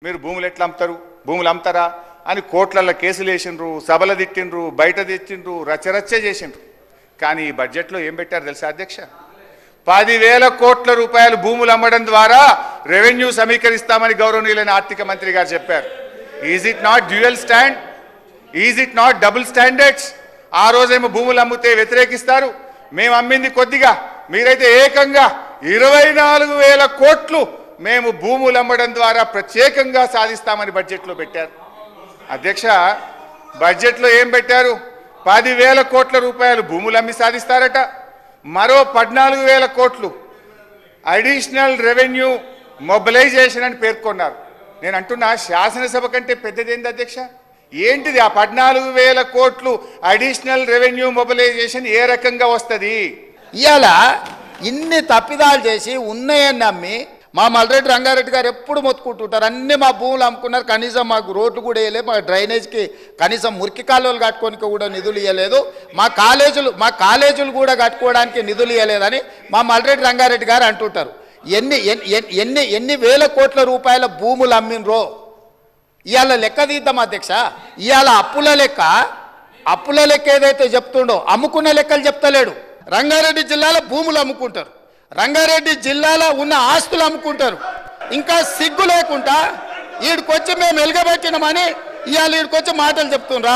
మీరు భూములు ఎట్లా అమ్ముతారు, భూములు అమ్ముతారా అని కోట్లల్లో కేసులు వేసిండ్రు, సభలు తిట్టిండ్రు, బయట తెచ్చిండ్రు, రచ్చరచ్చ చేసిండ్రు. కానీ ఈ బడ్జెట్లో ఏం పెట్టారు తెలుసా అధ్యక్ష? 10,000 కోట్ల రూపాయలు భూములు అమ్మడం ద్వారా రెవెన్యూ సమీకరిస్తామని గౌరవనీయులైన ఆర్థిక మంత్రి గారు చెప్పారు. Is it not dual stand? Is it not double standards? ఆ రోజేమో భూములు అమ్మితే వ్యతిరేకిస్తారు, మేము అమ్మింది కొద్దిగా, మీరైతే ఏకంగా 24,000 కోట్లు మేము భూములు అమ్మడం ద్వారా ప్రత్యేకంగా సాధిస్తామని బడ్జెట్లో పెట్టారు. అధ్యక్ష, బడ్జెట్లో ఏం పెట్టారు? 10,000 కోట్ల రూపాయలు భూములు అమ్మి సాధిస్తారట, మరో 14,000 కోట్లు అడిషనల్ రెవెన్యూ మొబిలైజేషన్ అని పేర్కొన్నారు. నేను అంటున్నా, శాసనసభ కంటే పెద్దదేంది అధ్యక్ష? ఏంటిది ఆ 14,000 కోట్లు అడిషనల్ రెవెన్యూ మొబిలైజేషన్? ఏ రకంగా వస్తుంది? ఇవాళ ఇన్ని తప్పిదాలు చేసి ఉన్నాయని నమ్మి మా మల్రెడ్డి రంగారెడ్డి గారు ఎప్పుడు మొత్తుకుంటుంటారు, అన్ని మా భూములు అమ్ముకున్నారు, కనీసం మాకు రోడ్లు కూడా వేయలేదు, మా డ్రైనేజ్కి కనీసం మురికి కాలువలు కట్టుకోనికి కూడా నిధులు ఇవ్వలేదు, మా కాలేజీలు కూడా కట్టుకోవడానికి నిధులు ఇవ్వలేదని మా మల్రెడ్డి రంగారెడ్డి గారు అంటుంటారు. ఎన్ని వేల కోట్ల రూపాయల భూములు అమ్మినరో ఇవాళ లెక్క తీద్దాం అధ్యక్ష. ఇవాళ అప్పుల లెక్క ఏదైతే చెప్తుండో అమ్ముకున్న లెక్కలు చెప్తలేడు. రంగారెడ్డి జిల్లాలో భూములు అమ్ముకుంటారు, రంగారెడ్డి జిల్లాలో ఉన్న ఆస్తులు అమ్ముకుంటారు. ఇంకా సిగ్గు లేకుండా ఈడికొచ్చి మేము ఎలుగబెట్టినామని ఇవాళ ఈడికొచ్చి మాటలు చెప్తుండ్రా.